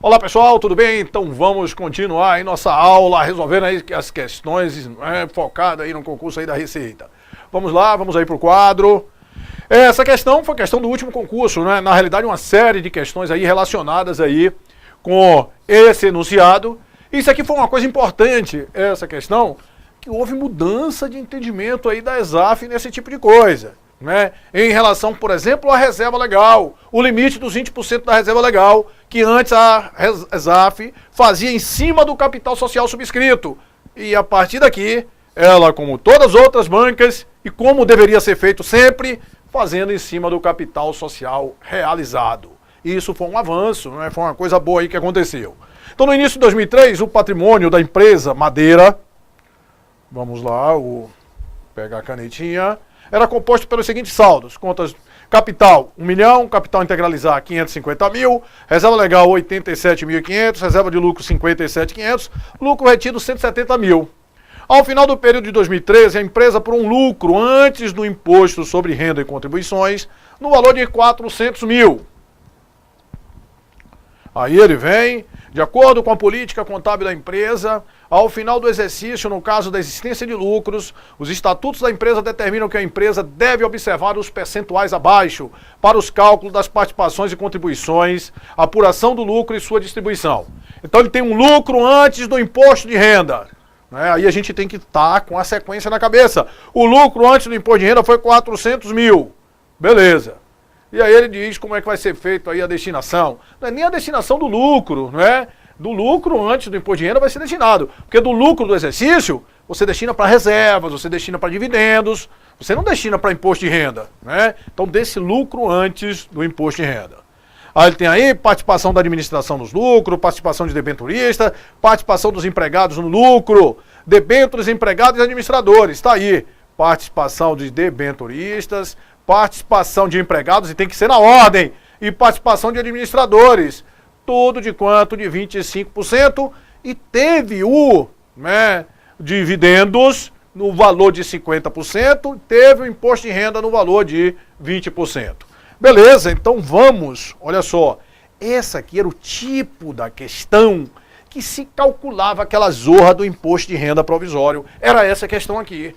Olá pessoal, tudo bem? Então vamos continuar aí nossa aula, resolvendo aí as questões focadas aí no concurso aí da Receita. Vamos lá, vamos aí pro quadro. Essa questão foi questão do último concurso, né? Na realidade uma série de questões aí relacionadas aí com esse enunciado. Isso aqui foi uma coisa importante, essa questão, que houve mudança de entendimento aí da ESAF nesse tipo de coisa. Né? Em relação, por exemplo, à reserva legal, o limite dos 20% da reserva legal, que antes a ESAF fazia em cima do capital social subscrito. E a partir daqui, ela, como todas as outras bancas, e como deveria ser feito sempre, fazendo em cima do capital social realizado. E isso foi um avanço, né? Foi uma coisa boa aí que aconteceu. Então, no início de 2003, o patrimônio da empresa Madeira, vamos lá, pegar a canetinha, era composto pelos seguintes saldos: contas capital 1 milhão, capital integralizar 550 mil, reserva legal 87.500, reserva de lucro 57.500, lucro retido 170 mil. Ao final do período de 2013, a empresa, por um lucro antes do imposto sobre renda e contribuições, no valor de 400 mil. Aí ele vem, de acordo com a política contábil da empresa, ao final do exercício, no caso da existência de lucros, os estatutos da empresa determinam que a empresa deve observar os percentuais abaixo para os cálculos das participações e contribuições, apuração do lucro e sua distribuição. Então ele tem um lucro antes do imposto de renda. Né? Aí a gente tem que estar com a sequência na cabeça. O lucro antes do imposto de renda foi 400 mil. Beleza. E aí ele diz como é que vai ser feito aí a destinação. Não é nem a destinação do lucro, não é? Do lucro antes do imposto de renda vai ser destinado. Porque do lucro do exercício, você destina para reservas, você destina para dividendos, você não destina para imposto de renda, né? Então desse lucro antes do imposto de renda. Aí ele tem aí participação da administração nos lucros, participação de debenturista, participação dos empregados no lucro, debêntures, empregados e administradores. Está aí, participação de debenturistas, participação de empregados, e tem que ser na ordem, e participação de administradores, tudo de quanto? De 25%, e teve dividendos no valor de 50%, teve o imposto de renda no valor de 20%. Beleza, então vamos, olha só, essa aqui era o tipo da questão que se calculava aquela zorra do imposto de renda provisório, era essa questão aqui.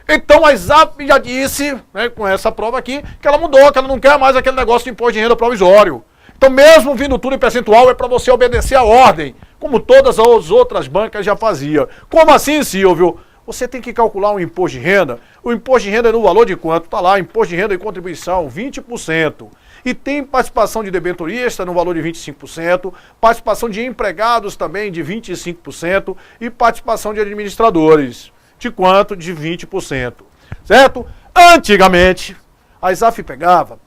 Então a ESAF já disse, né, com essa prova aqui, que ela mudou, que ela não quer mais aquele negócio de imposto de renda provisório. Então mesmo vindo tudo em percentual, é para você obedecer a ordem, como todas as outras bancas já faziam. Como assim, Silvio? Você tem que calcular um imposto de renda. O imposto de renda é no valor de quanto? Está lá, imposto de renda e contribuição, 20%. E tem participação de debenturista no valor de 25%, participação de empregados também de 25% e participação de administradores. De quanto? De 20%. Certo? Antigamente, a ESAF pegava,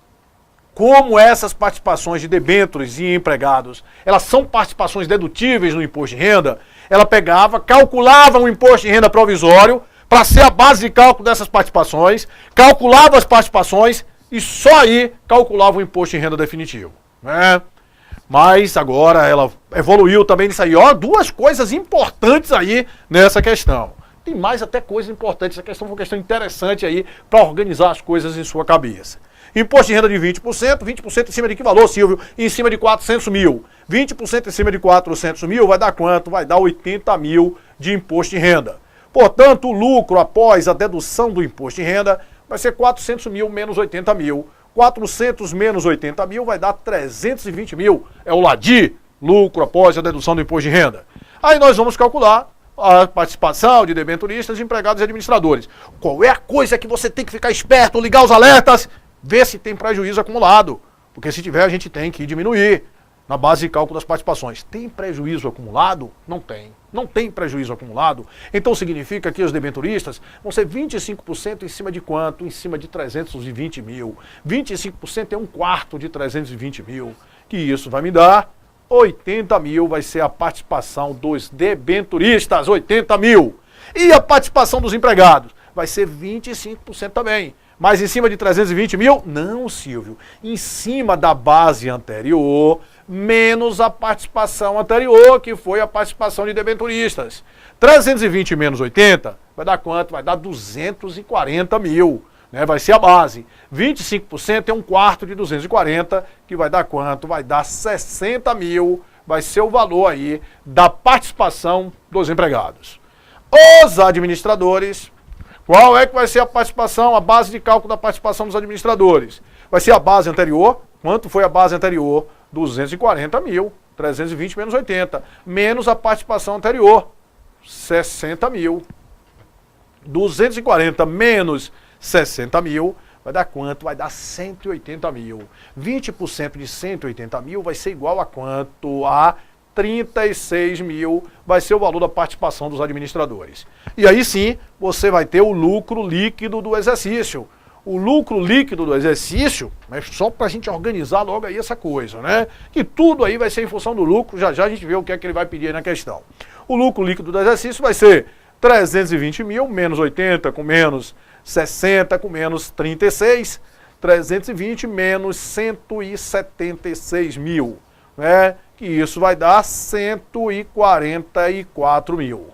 como essas participações de debêntures e empregados, elas são participações dedutíveis no imposto de renda, ela pegava, calculava um imposto de renda provisório para ser a base de cálculo dessas participações, calculava as participações e só aí calculava o imposto de renda definitivo. Né? Mas agora ela evoluiu também nisso aí. Ó, duas coisas importantes aí nessa questão. Tem mais até coisas importantes, essa questão foi uma questão interessante aí para organizar as coisas em sua cabeça. Imposto de renda de 20%, 20% em cima de que valor, Silvio? Em cima de 400 mil. 20% em cima de 400 mil vai dar quanto? Vai dar 80 mil de imposto de renda. Portanto, o lucro após a dedução do imposto de renda vai ser 400 mil menos 80 mil. 400 menos 80 mil vai dar 320 mil. É o LADI, lucro após a dedução do imposto de renda. Aí nós vamos calcular a participação de debenturistas, empregados e administradores. Qual é a coisa que você tem que ficar esperto, ligar os alertas, ver se tem prejuízo acumulado. Porque se tiver, a gente tem que diminuir na base de cálculo das participações. Tem prejuízo acumulado? Não tem. Não tem prejuízo acumulado. Então significa que os debenturistas vão ser 25% em cima de quanto? Em cima de 320 mil. 25% é um quarto de 320 mil. Que isso vai me dar 80 mil, vai ser a participação dos debenturistas, 80 mil. E a participação dos empregados vai ser 25% também. Mas em cima de 320 mil? Não, Silvio. Em cima da base anterior, menos a participação anterior, que foi a participação de debenturistas. 320 menos 80 vai dar quanto? Vai dar 240 mil. Né? Vai ser a base. 25% é um quarto de 240, que vai dar quanto? Vai dar 60 mil vai ser o valor aí da participação dos empregados. Os administradores, qual é que vai ser a participação, a base de cálculo da participação dos administradores? Vai ser a base anterior. Quanto foi a base anterior? 240 mil, 320 menos 80, menos a participação anterior, 60 mil. 240 menos 60 mil, vai dar quanto? Vai dar 180 mil. 20% de 180 mil vai ser igual a quanto? A 36 mil vai ser o valor da participação dos administradores. E aí sim, você vai ter o lucro líquido do exercício. O lucro líquido do exercício, mas só para a gente organizar logo aí essa coisa, né? Que tudo aí vai ser em função do lucro, já já a gente vê o que é que ele vai pedir aí na questão. O lucro líquido do exercício vai ser 320 mil, menos 80, com menos 60, com menos 36, 320 menos 176 mil, né? Que isso vai dar 144 mil.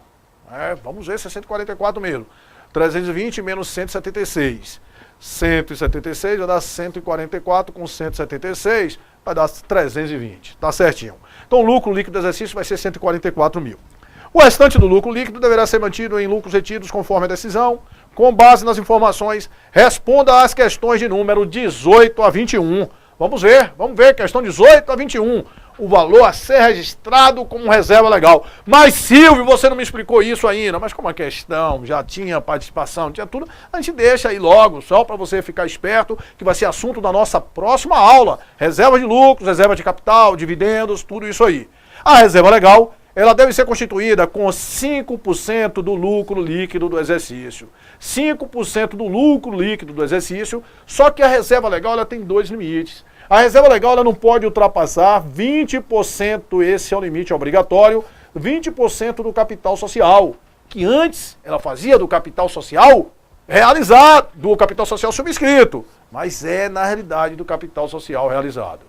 Vamos ver se é 144 mesmo. 320 menos 176. 176 vai dar 144 com 176, vai dar 320, tá certinho. Então o lucro líquido do exercício vai ser 144 mil. O restante do lucro líquido deverá ser mantido em lucros retidos conforme a decisão, com base nas informações. Responda às questões de número 18 a 21. Vamos ver, questão 18 a 21. O valor a ser registrado como reserva legal. Mas, Silvio, você não me explicou isso ainda. Mas como a questão já tinha participação, tinha tudo, a gente deixa aí logo, só para você ficar esperto, que vai ser assunto da nossa próxima aula. Reserva de lucros, reserva de capital, dividendos, tudo isso aí. A reserva legal, ela deve ser constituída com 5% do lucro líquido do exercício. 5% do lucro líquido do exercício, só que a reserva legal ela tem dois limites. A reserva legal ela não pode ultrapassar 20%, esse é o limite obrigatório, 20% do capital social, que antes ela fazia do capital social realizado, do capital social subscrito, mas é na realidade do capital social realizado.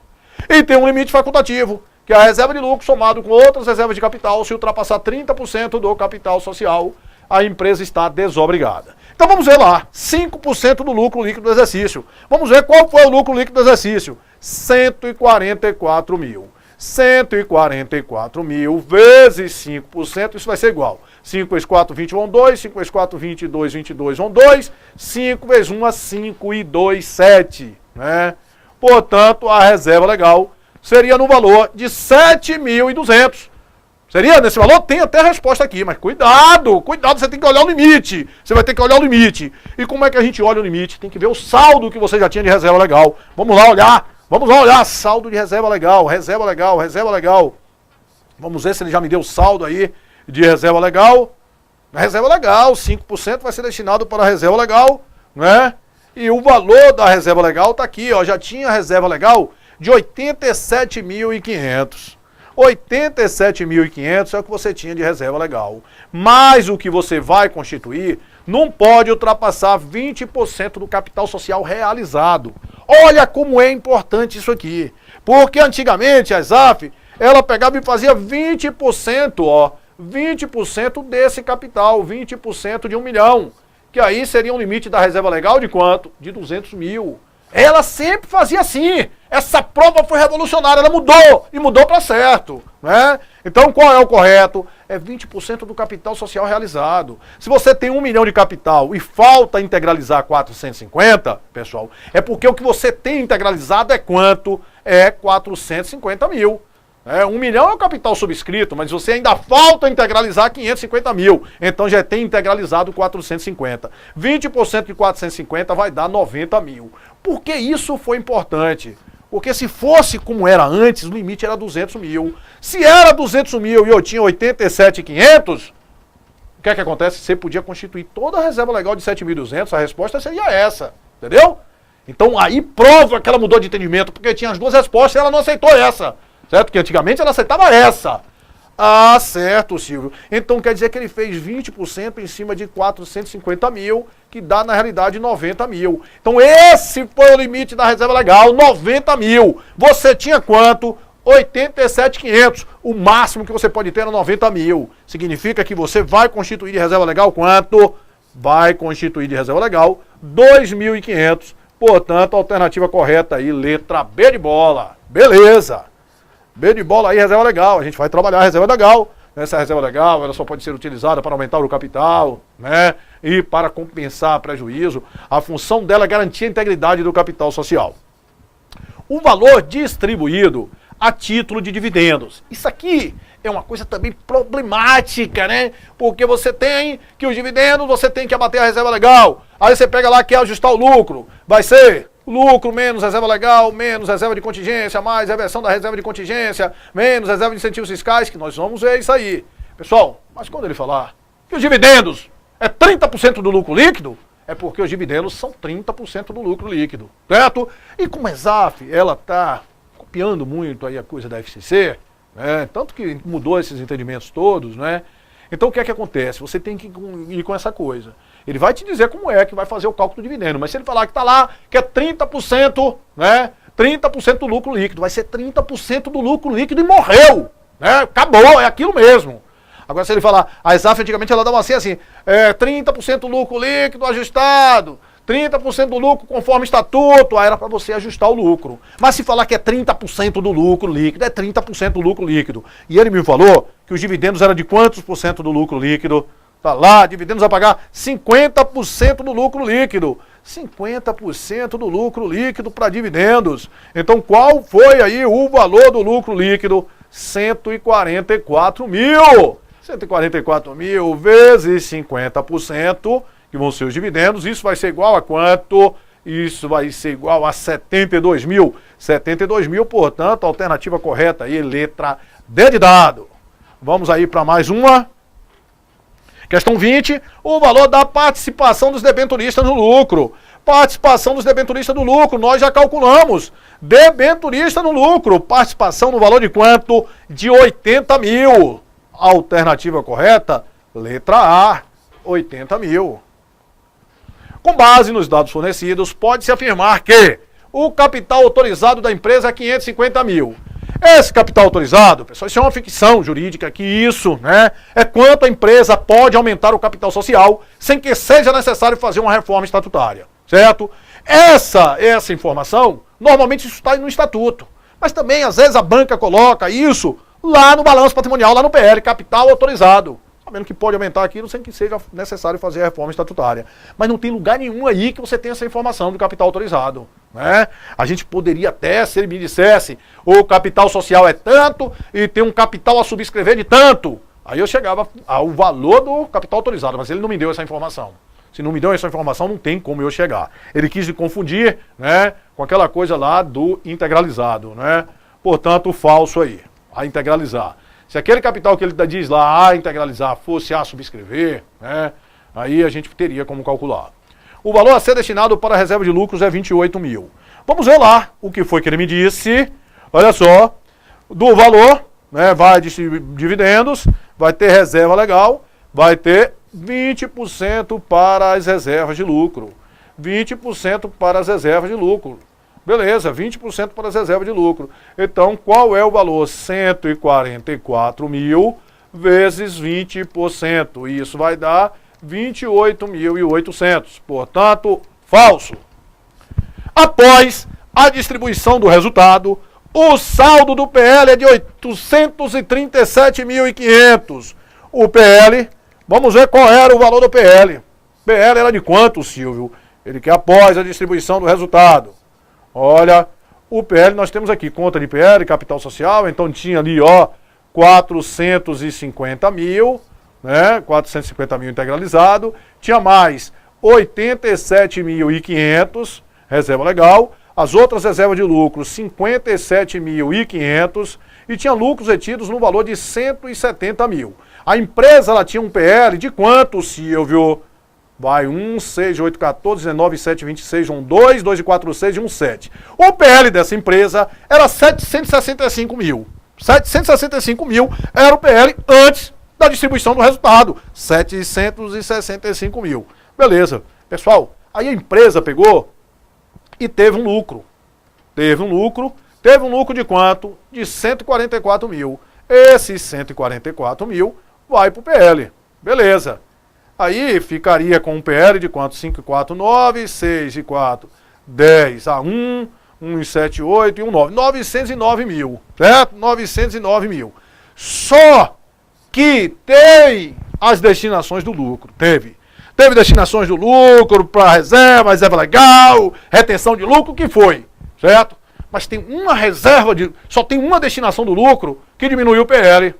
E tem um limite facultativo, que é a reserva de lucro somado com outras reservas de capital, se ultrapassar 30% do capital social, a empresa está desobrigada. Então vamos ver lá, 5% do lucro líquido do exercício. Vamos ver qual foi o lucro líquido do exercício. 144 mil. 144 mil vezes 5%, isso vai ser igual. 5 vezes 4, 20 vão 2, 5 vezes 4, 22, 22 vão 2, 5 vezes 1 é 5 e 2, 7. Né? Portanto, a reserva legal seria no valor de 7.200. Seria nesse valor? Tem até a resposta aqui, mas cuidado, você tem que olhar o limite. Você vai ter que olhar o limite. E como é que a gente olha o limite? Tem que ver o saldo que você já tinha de reserva legal. Vamos lá olhar, saldo de reserva legal, reserva legal, reserva legal. Vamos ver se ele já me deu o saldo aí de reserva legal. Reserva legal, 5% vai ser destinado para a reserva legal, né? E o valor da reserva legal está aqui, ó, já tinha reserva legal de 87.500. 87.500 é o que você tinha de reserva legal. Mas o que você vai constituir não pode ultrapassar 20% do capital social realizado. Olha como é importante isso aqui. Porque antigamente a SAF, ela pegava e fazia 20%, ó. 20% desse capital, 20% de 1 milhão. Que aí seria um limite da reserva legal de quanto? De 200 mil. Ela sempre fazia assim. Essa prova foi revolucionária, ela mudou, e mudou para certo, né? Então qual é o correto? É 20% do capital social realizado. Se você tem 1 milhão de capital e falta integralizar 450, pessoal, é porque o que você tem integralizado é quanto? É 450 mil. 1 milhão é o capital subscrito, mas você ainda falta integralizar 550 mil. Então já tem integralizado 450. 20% de 450 vai dar 90 mil. Por que isso foi importante? Porque se fosse como era antes, o limite era 200 mil. Se era 200 mil e eu tinha 87.500, o que é que acontece? Você podia constituir toda a reserva legal de 7.200, a resposta seria essa, entendeu? Então aí prova que ela mudou de entendimento, porque tinha as duas respostas e ela não aceitou essa. Certo? Porque antigamente ela aceitava essa. Ah, certo, Silvio. Então quer dizer que ele fez 20% em cima de 450 mil, que dá na realidade 90 mil. Então esse foi o limite da reserva legal, 90 mil. Você tinha quanto? 87.500. O máximo que você pode ter era 90 mil. Significa que você vai constituir de reserva legal quanto? Vai constituir de reserva legal 2.500. Portanto, a alternativa correta aí, letra B de bola. Beleza. B de bola aí, reserva legal. A gente vai trabalhar a reserva legal. Essa reserva legal, ela só pode ser utilizada para aumentar o capital, né? E para compensar prejuízo. A função dela é garantir a integridade do capital social. O valor distribuído a título de dividendos. Isso aqui é uma coisa também problemática, né? Porque você tem que os dividendos, você tem que abater a reserva legal. Aí você pega lá que quer ajustar o lucro. Vai ser lucro menos reserva legal, menos reserva de contingência, mais reversão da reserva de contingência, menos reserva de incentivos fiscais, que nós vamos ver isso aí. Pessoal, mas quando ele falar que os dividendos é 30% do lucro líquido, é porque os dividendos são 30% do lucro líquido, certo? E como a ESAF, ela está copiando muito aí a coisa da FCC, né? Tanto que mudou esses entendimentos todos, né? Então o que é que acontece? Você tem que ir com essa coisa. Ele vai te dizer como é que vai fazer o cálculo do dividendo, mas se ele falar que está lá, que é 30%, né? 30% do lucro líquido, vai ser 30% do lucro líquido e morreu, né? Acabou, é aquilo mesmo. Agora se ele falar, a ESAF antigamente ela dava assim, 30% lucro líquido ajustado, 30% do lucro conforme estatuto, aí era para você ajustar o lucro. Mas se falar que é 30% do lucro líquido, é 30% do lucro líquido. E ele me falou que os dividendos eram de quantos por cento do lucro líquido? Tá lá, dividendos a pagar 50% do lucro líquido. 50% do lucro líquido para dividendos. Então qual foi aí o valor do lucro líquido? 144 mil. 144 mil vezes 50%, que vão ser os dividendos, isso vai ser igual a quanto? Isso vai ser igual a 72 mil. 72 mil, portanto, a alternativa correta aí, letra D de dado. Vamos aí para mais uma. Questão 20, o valor da participação dos debenturistas no lucro. Participação dos debenturistas no lucro, nós já calculamos. Debenturista no lucro, participação no valor de quanto? De 80 mil. Alternativa correta, letra A, 80 mil. Com base nos dados fornecidos, pode-se afirmar que o capital autorizado da empresa é 550 mil. Esse capital autorizado, pessoal, isso é uma ficção jurídica, que isso, né, é quanto a empresa pode aumentar o capital social sem que seja necessário fazer uma reforma estatutária, certo? Essa informação, normalmente isso está no estatuto, mas também às vezes a banca coloca isso lá no balanço patrimonial, lá no PL, capital autorizado. Sabendo que pode aumentar aquilo sem que seja necessário fazer a reforma estatutária. Mas não tem lugar nenhum aí que você tenha essa informação do capital autorizado, né? A gente poderia até, se ele me dissesse, o capital social é tanto e tem um capital a subscrever de tanto. Aí eu chegava ao valor do capital autorizado, mas ele não me deu essa informação. Se não me deu essa informação, não tem como eu chegar. Ele quis me confundir, né, com aquela coisa lá do integralizado, né? Portanto, falso aí. A integralizar. Se aquele capital que ele diz lá, a integralizar, fosse a subscrever, né, aí a gente teria como calcular. O valor a ser destinado para a reserva de lucros é 28 mil. Vamos ver lá o que foi que ele me disse. Olha só, do valor, né, vai de dividendos, vai ter reserva legal, vai ter 20% para as reservas de lucro. 20% para as reservas de lucro. Beleza, 20% para as reservas de lucro. Então, qual é o valor? 144 mil vezes 20%. Isso vai dar 28.800. Portanto, falso. Após a distribuição do resultado, o saldo do PL é de 837.500. O PL, vamos ver qual era o valor do PL. PL era de quanto, Silvio? Ele quer após a distribuição do resultado. Olha, o PL, nós temos aqui conta de PL, capital social, então tinha ali, ó, 450 mil, né, 450 mil integralizado, tinha mais 87.500, reserva legal, as outras reservas de lucro, 57.500, e tinha lucros retidos no valor de 170 mil. A empresa, ela tinha um PL de quanto, Silvio? Vai 1, 6, 8, 14, 19, 7, 26, 1, 2, 2 e 4, 6 e 1, 7. O PL dessa empresa era 765 mil. 765 mil era o PL antes da distribuição do resultado. 765 mil. Beleza. Pessoal, aí a empresa pegou e teve um lucro. Teve um lucro de quanto? De 144 mil. Esses 144 mil vai para o PL. Beleza. Aí ficaria com um PL de quanto? 5 e 4, 9, 6 e 4, 10 a 1, 178 e 9. 909 mil, certo? 909 mil. Só que tem as destinações do lucro. Teve destinações do lucro para reserva legal, retenção de lucro, o que foi, certo? Mas tem uma reserva, só tem uma destinação do lucro que diminuiu o PL.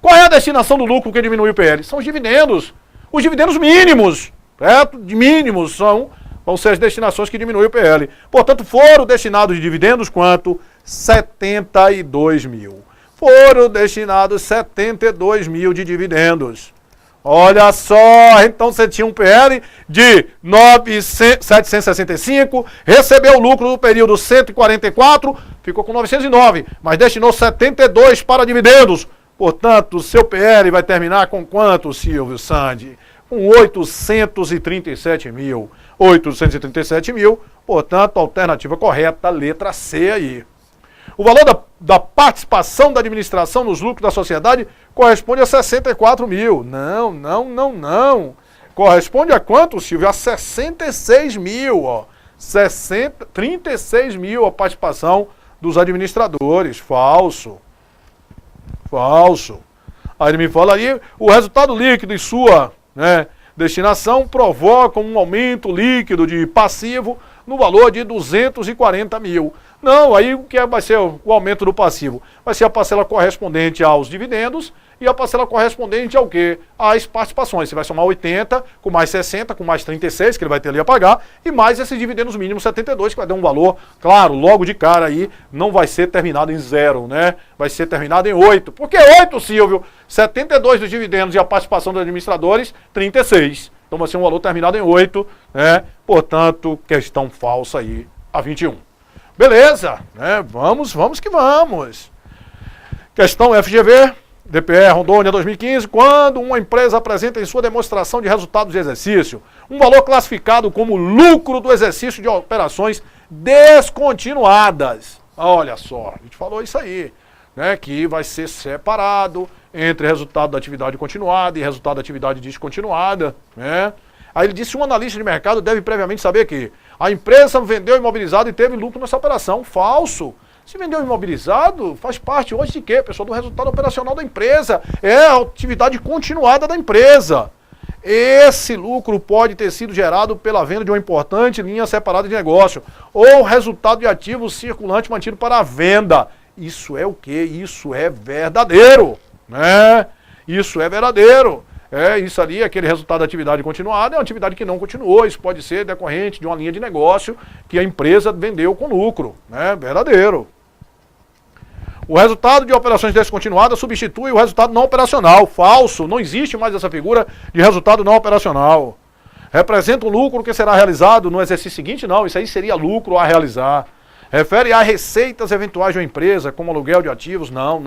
Qual é a destinação do lucro que diminui o PL? São os dividendos. Os dividendos mínimos, certo? De mínimos vão ser as destinações que diminuem o PL. Portanto, foram destinados de dividendos quanto? 72 mil. Foram destinados 72 mil de dividendos. Olha só, então você tinha um PL de 765, recebeu o lucro do período 144, ficou com 909, mas destinou 72 para dividendos. Portanto, seu PL vai terminar com quanto, Silvio Sandi? Com 837 mil. 837 mil, portanto, a alternativa correta, letra C aí. O valor da participação da administração nos lucros da sociedade corresponde a 64 mil. Não. Corresponde a quanto, Silvio? A 66 mil, ó. 36 mil a participação dos administradores. Falso. Aí ele me fala aí, o resultado líquido em sua destinação provoca um aumento líquido de passivo no valor de 240 mil. Não, aí o que vai ser o aumento do passivo? Vai ser a parcela correspondente aos dividendos e a parcela correspondente ao quê? Às participações. Você vai somar 80, com mais 60, com mais 36, que ele vai ter ali a pagar, e mais esses dividendos mínimos 72, que vai dar um valor, claro, logo de cara aí, não vai ser terminado em 0, né? Vai ser terminado em 8. Por que 8, Silvio? 72 dos dividendos e a participação dos administradores, 36. Então vai ser um valor terminado em 8, né? Portanto, questão falsa aí, a 21. Beleza, né? Vamos que vamos. Questão FGV, DPE Rondônia 2015, quando uma empresa apresenta em sua demonstração de resultados de exercício um valor classificado como lucro do exercício de operações descontinuadas. Olha só, a gente falou isso aí, né? Que vai ser separado entre resultado da atividade continuada e resultado da atividade descontinuada, né? Aí ele disse, um analista de mercado deve previamente saber que a empresa vendeu imobilizado e teve lucro nessa operação. Falso. Se vendeu imobilizado, faz parte hoje de quê, pessoal? Do resultado operacional da empresa. É a atividade continuada da empresa. Esse lucro pode ter sido gerado pela venda de uma importante linha separada de negócio ou resultado de ativo circulante mantido para a venda. Isso é o quê? Isso é verdadeiro, né? Isso é verdadeiro. Isso ali, aquele resultado da atividade continuada, é uma atividade que não continuou. Isso pode ser decorrente de uma linha de negócio que a empresa vendeu com lucro, né? Verdadeiro. O resultado de operações descontinuadas substitui o resultado não operacional. Falso, não existe mais essa figura de resultado não operacional. Representa o lucro que será realizado no exercício seguinte? Não, isso aí seria lucro a realizar. Refere a receitas eventuais de uma empresa, como aluguel de ativos? Não.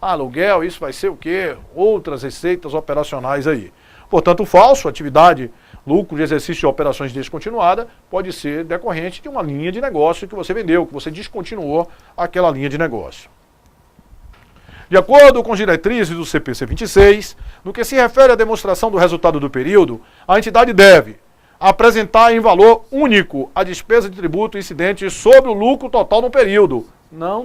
Aluguel, isso vai ser o quê? Outras receitas operacionais aí. Portanto, o falso, atividade, lucro de exercício de operações descontinuada, pode ser decorrente de uma linha de negócio que você vendeu, que você descontinuou aquela linha de negócio. De acordo com as diretrizes do CPC 26, no que se refere à demonstração do resultado do período, a entidade deve apresentar em valor único a despesa de tributo incidente sobre o lucro total no período. Não,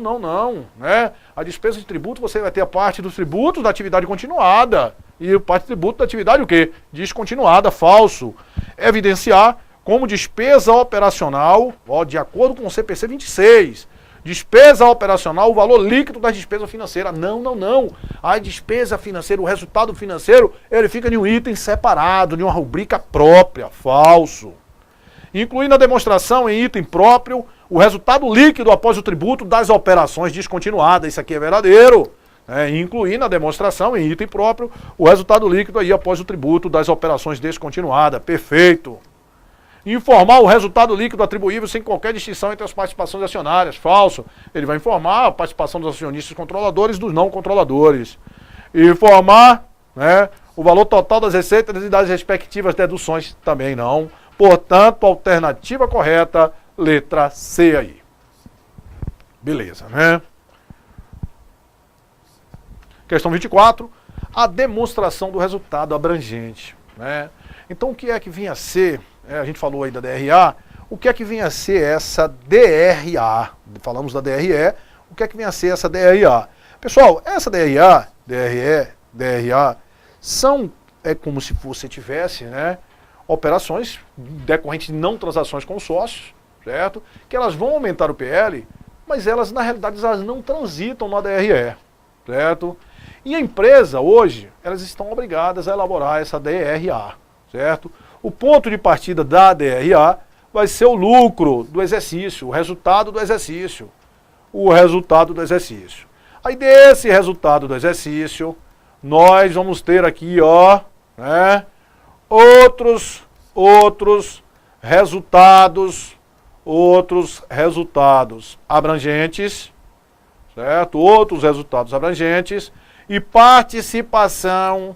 né? A despesa de tributo, você vai ter a parte dos tributos da atividade continuada e a parte de tributo da atividade o quê? Descontinuada, falso. Evidenciar como despesa operacional, de acordo com o CPC 26, despesa operacional, o valor líquido da despesa financeira. Não. A despesa financeira, o resultado financeiro, ele fica de um item separado, de uma rubrica própria. Falso. Incluir na demonstração em item próprio o resultado líquido após o tributo das operações descontinuadas. Isso aqui é verdadeiro. Incluir na demonstração em item próprio o resultado líquido aí após o tributo das operações descontinuadas. Perfeito. Informar o resultado líquido atribuível sem qualquer distinção entre as participações acionárias. Falso. Ele vai informar a participação dos acionistas controladores e dos não controladores. Informar, o valor total das receitas e das respectivas deduções. Também não. Portanto, alternativa correta, letra C aí. Beleza, né? Questão 24. A demonstração do resultado abrangente, né? Então, o que é que vinha a ser... a gente falou aí da DRA, o que é que vem a ser essa DRA? Falamos da DRE, o que é que vem a ser essa DRA? Pessoal, essa DRA, DRE, DRA, são, como se você tivesse, né, operações decorrentes de não transações com sócios, certo? Que elas vão aumentar o PL, mas elas, na realidade, elas não transitam na DRE, certo? E a empresa, hoje, elas estão obrigadas a elaborar essa DRA, certo? O ponto de partida da DRA vai ser o lucro do exercício, o resultado do exercício. O resultado do exercício. Aí desse resultado do exercício, nós vamos ter aqui, ó, né, outros resultados abrangentes, certo? Outros resultados abrangentes e participação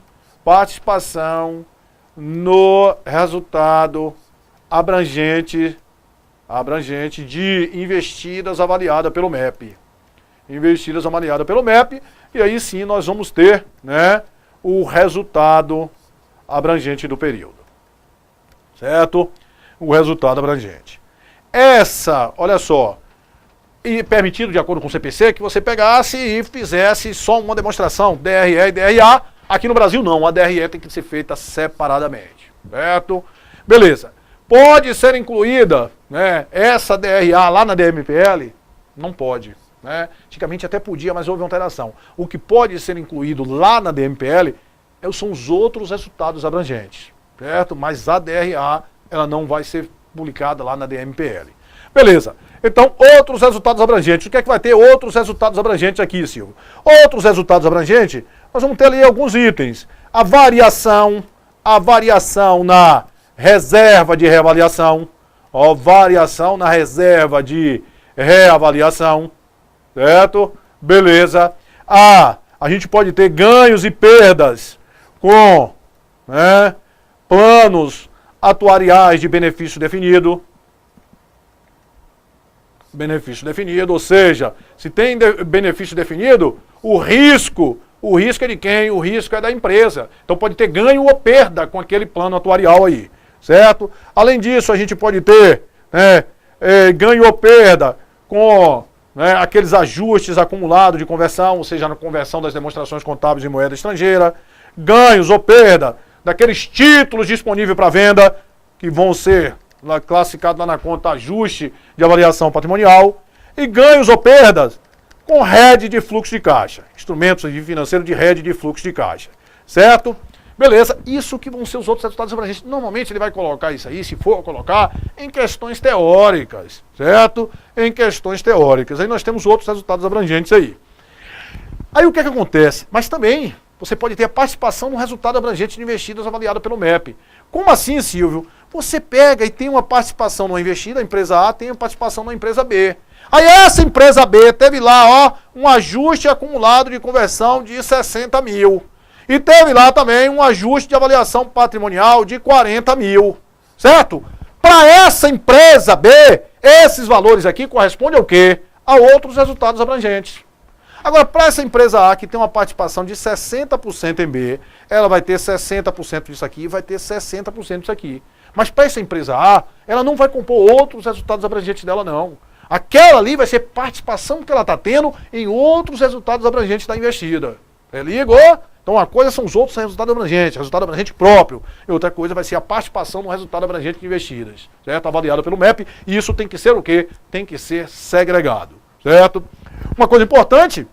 no resultado abrangente de investidas avaliada pelo MEP. Investidas avaliada pelo MEP, e aí sim nós vamos ter, né, o resultado abrangente do período. Certo? O resultado abrangente. Essa, olha só, e permitido de acordo com o CPC que você pegasse e fizesse só uma demonstração, DRE e DRA. Aqui no Brasil não, a DRE tem que ser feita separadamente. Certo? Beleza. Pode ser incluída, né, essa DRA lá na DMPL? Não pode. Né? Antigamente até podia, mas houve alteração. O que pode ser incluído lá na DMPL são os outros resultados abrangentes, certo? Mas a DRA, ela não vai ser publicada lá na DMPL. Beleza. Então, outros resultados abrangentes. O que é que vai ter outros resultados abrangentes aqui, Silvio? Outros resultados abrangentes, nós vamos ter ali alguns itens. A variação na reserva de reavaliação, ó, variação na reserva de reavaliação, certo? Beleza. A gente pode ter ganhos e perdas com, né, planos atuariais de benefício definido. Benefício definido, ou seja, se tem benefício definido, o risco é de quem? O risco é da empresa. Então pode ter ganho ou perda com aquele plano atuarial aí, certo? Além disso, a gente pode ter, né, ganho ou perda com, né, aqueles ajustes acumulados de conversão, ou seja, na conversão das demonstrações contábeis de moeda estrangeira, ganhos ou perda daqueles títulos disponíveis para venda, que vão ser classificados lá na conta ajuste de avaliação patrimonial, e ganhos ou perdas com rede de fluxo de caixa, instrumentos financeiros de rede de fluxo de caixa, certo? Beleza, isso que vão ser os outros resultados abrangentes. Normalmente ele vai colocar isso aí, se for colocar, em questões teóricas, certo? Em questões teóricas. Aí nós temos outros resultados abrangentes aí. Aí o que é que acontece? Mas também você pode ter a participação no resultado abrangente de investidas avaliada pelo MEP. Como assim, Silvio? Você pega e tem uma participação numa investida, a empresa A tem uma participação na empresa B. Aí essa empresa B teve lá, ó, um ajuste acumulado de conversão de 60 mil. E teve lá também um ajuste de avaliação patrimonial de 40 mil. Certo? Para essa empresa B, esses valores aqui correspondem ao quê? A outros resultados abrangentes. Agora, para essa empresa A, que tem uma participação de 60% em B, ela vai ter 60% disso aqui e vai ter 60% disso aqui. Mas para essa empresa A, ela não vai compor outros resultados abrangentes dela, não. Aquela ali vai ser participação que ela está tendo em outros resultados abrangentes da investida. Ligou? Então uma coisa são os outros resultados abrangentes, resultado abrangente próprio. E outra coisa vai ser a participação no resultado abrangente de investidas, certo? Avaliado pelo MEP. E isso tem que ser o quê? Tem que ser segregado, certo? Uma coisa importante,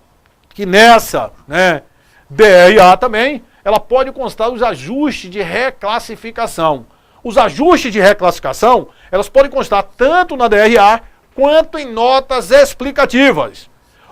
que nessa, né, DRA também, ela pode constar os ajustes de reclassificação. Os ajustes de reclassificação, elas podem constar tanto na DRA quanto em notas explicativas.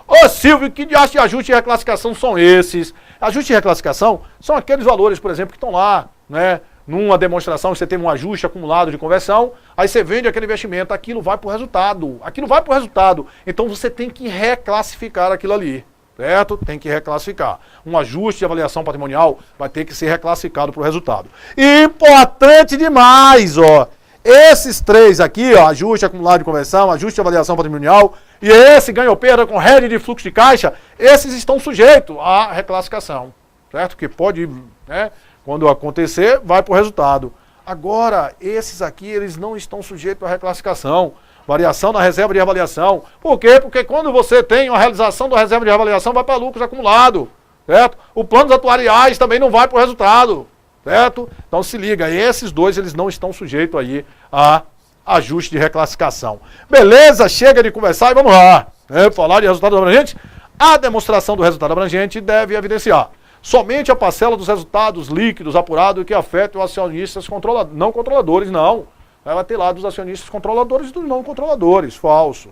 Ô Silvio, que de ajuste de reclassificação são esses? Ajuste de reclassificação são aqueles valores, por exemplo, que estão lá, né? Numa demonstração, você teve um ajuste acumulado de conversão, aí você vende aquele investimento, aquilo vai para o resultado. Aquilo vai para o resultado. Então você tem que reclassificar aquilo ali, certo? Tem que reclassificar. Um ajuste de avaliação patrimonial vai ter que ser reclassificado para o resultado. Importante demais, ó. Esses três aqui, ó, ajuste acumulado de conversão, ajuste de avaliação patrimonial e esse ganho ou perda com rede de fluxo de caixa, esses estão sujeitos à reclassificação, certo? Que pode, né, quando acontecer, vai para o resultado. Agora, esses aqui, eles não estão sujeitos à reclassificação. Variação na reserva de avaliação. Por quê? Porque quando você tem a realização da reserva de avaliação, vai para lucros acumulados, certo? O plano atuariais também não vai para o resultado, certo? Então se liga, esses dois, eles não estão sujeitos aí a ajuste de reclassificação. Beleza? Chega de conversar e vamos lá. Falar de resultado abrangente. A demonstração do resultado abrangente deve evidenciar somente a parcela dos resultados líquidos apurados que afetam os acionistas não controladores, não. Vai ter lá dos acionistas controladores e dos não controladores. Falso.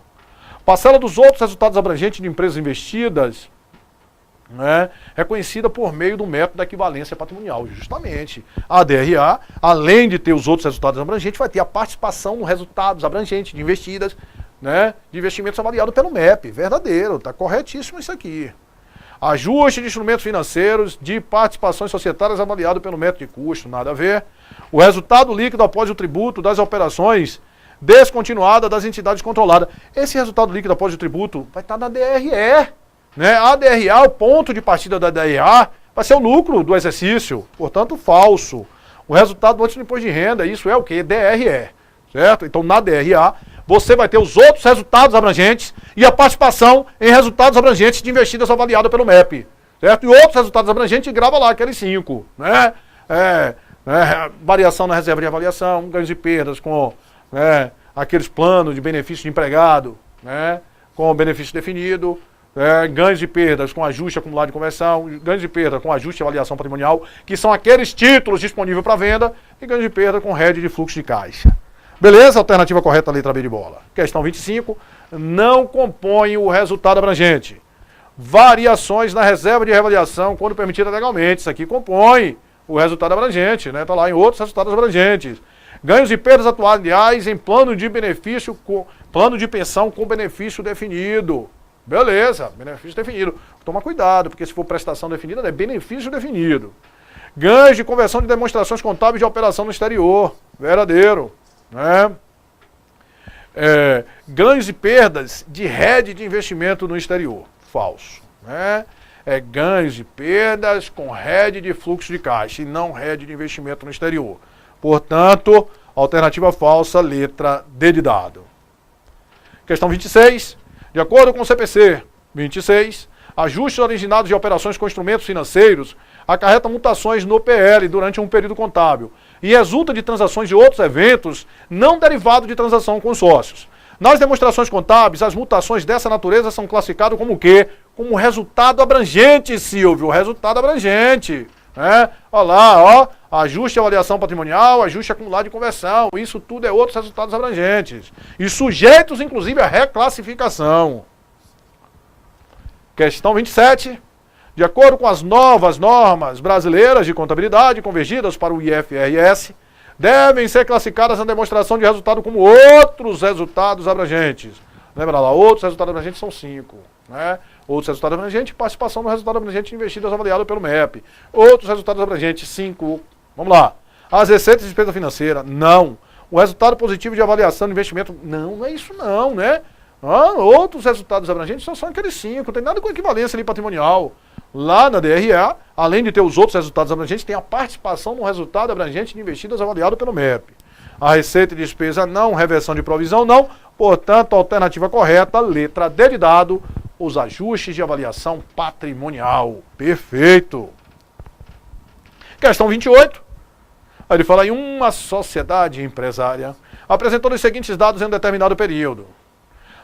Parcela dos outros resultados abrangentes de empresas investidas, né, é conhecida por meio do método da equivalência patrimonial. Justamente. A DRA, além de ter os outros resultados abrangentes, vai ter a participação nos resultados abrangentes de investidas, né, de investimentos avaliado pelo MEP. Verdadeiro, está corretíssimo isso aqui. Ajuste de instrumentos financeiros de participações societárias avaliado pelo método de custo, nada a ver. O resultado líquido após o tributo das operações descontinuadas das entidades controladas. Esse resultado líquido após o tributo vai estar na DRE. Né? A DRA, o ponto de partida da DRA, vai ser o lucro do exercício, portanto, falso. O resultado antes do imposto de renda, isso é o quê? DRE, certo? Então, na DRA, você vai ter os outros resultados abrangentes e a participação em resultados abrangentes de investidas avaliadas pelo MEP, certo? E outros resultados abrangentes, grava lá aqueles 5, né? Variação na reserva de avaliação, ganhos e perdas com aqueles planos de benefício de empregado, né? Com benefício definido, ganhos e perdas com ajuste acumulado de conversão, ganhos e perda com ajuste de avaliação patrimonial, que são aqueles títulos disponíveis para venda, e ganhos e perda com rede de fluxo de caixa. Beleza? Alternativa correta, letra B de bola. Questão 25. Não compõe o resultado abrangente. Variações na reserva de reavaliação quando permitida legalmente. Isso aqui compõe o resultado abrangente, né? Está lá em outros resultados abrangentes. Ganhos e perdas atuariais em plano de benefício, plano de pensão com benefício definido. Beleza, benefício definido. Toma cuidado, porque se for prestação definida, é benefício definido. Ganhos de conversão de demonstrações contábeis de operação no exterior. Verdadeiro. Né? Ganhos e perdas de rede de investimento no exterior. Falso. Né? Ganhos e perdas com rede de fluxo de caixa e não rede de investimento no exterior. Portanto, alternativa falsa, letra D de dado. Questão 26. De acordo com o CPC 26, ajustes originados de operações com instrumentos financeiros acarretam mutações no PL durante um período contábil e resulta de transações de outros eventos não derivados de transação com sócios. Nas demonstrações contábeis, as mutações dessa natureza são classificadas como o quê? Como resultado abrangente, Silvio, resultado abrangente. Né? Olha lá, ó, ajuste de avaliação patrimonial, ajuste acumulado de conversão, isso tudo é outros resultados abrangentes. E sujeitos, inclusive, à reclassificação. Questão 27. De acordo com as novas normas brasileiras de contabilidade convergidas para o IFRS, devem ser classificadas na demonstração de resultado como outros resultados abrangentes. Lembra lá, outros resultados abrangentes são 5. Né? Outros resultados abrangentes, participação no resultado abrangente investidas avaliado pelo MEP. Outros resultados abrangentes, 5. Vamos lá. As receitas de despesa financeira, não. O resultado positivo de avaliação de investimento, não é isso não, né? Outros resultados abrangentes só são aqueles 5, não tem nada com equivalência ali patrimonial. Lá na DRA, além de ter os outros resultados abrangentes, tem a participação no resultado abrangente de investidas avaliado pelo MEP. A receita e despesa não, reversão de provisão não, portanto, a alternativa correta, letra D de dado, os ajustes de avaliação patrimonial. Perfeito. Questão 28. Aí ele fala em uma sociedade empresária apresentou os seguintes dados em um determinado período.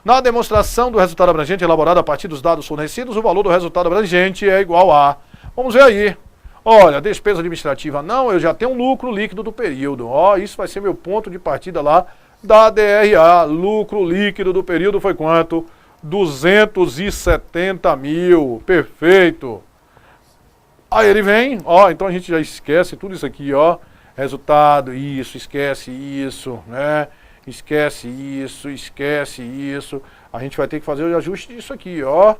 Na demonstração do resultado abrangente elaborada a partir dos dados fornecidos, o valor do resultado abrangente é igual a... Vamos ver aí. Olha, despesa administrativa não, eu já tenho um lucro líquido do período. Ó, isso vai ser meu ponto de partida lá da DRA. Lucro líquido do período foi quanto? 270 mil. Perfeito. Aí ele vem, ó, então a gente já esquece tudo isso aqui, ó. Resultado, isso, esquece isso, né? Esquece isso. A gente vai ter que fazer o ajuste disso aqui, ó.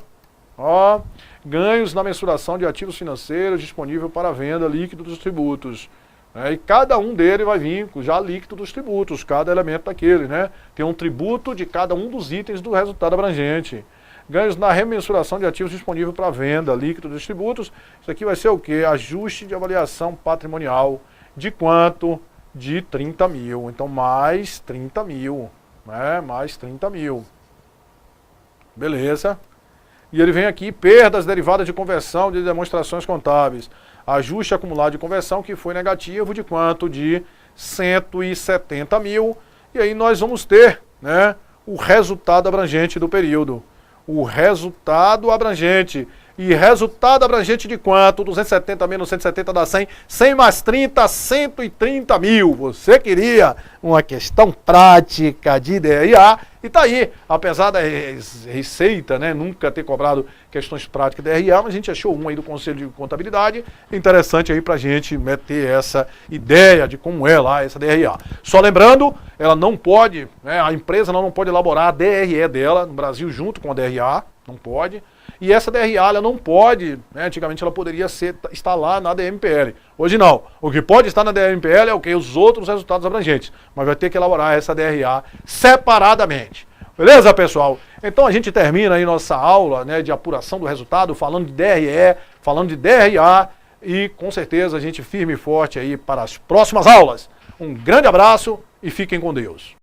Ó, ganhos na mensuração de ativos financeiros disponível para venda líquido dos tributos. E cada um dele vai vir já líquido dos tributos, cada elemento daquele, né? Tem um tributo de cada um dos itens do resultado abrangente. Ganhos na remensuração de ativos disponível para venda líquido dos tributos. Isso aqui vai ser o quê? Ajuste de avaliação patrimonial. De quanto? de 30 mil. Então, mais 30 mil. Né? Mais 30 mil. Beleza. E ele vem aqui, perdas derivadas de conversão de demonstrações contábeis. Ajuste acumulado de conversão que foi negativo de quanto? De 170 mil. E aí nós vamos ter, né, o resultado abrangente do período. O resultado abrangente. E resultado abrangente de quanto? 270 menos 170 dá 100. 100 mais 30, 130 mil. Você queria uma questão prática de DRA. E tá aí, apesar da Receita, né, nunca ter cobrado questões práticas de DRA, mas a gente achou um aí do Conselho de Contabilidade interessante aí pra gente meter essa ideia de como é lá essa DRA. Só lembrando, ela não pode, né, a empresa não pode elaborar a DRE dela no Brasil junto com a DRA, não pode. E essa DRA ela não pode, né, antigamente ela poderia estar lá na DMPL. Hoje não. O que pode estar na DMPL é o que? Os outros resultados abrangentes. Mas vai ter que elaborar essa DRA separadamente. Beleza, pessoal? Então a gente termina aí nossa aula, né, de apuração do resultado, falando de DRE, falando de DRA e com certeza a gente firme e forte aí para as próximas aulas. Um grande abraço e fiquem com Deus.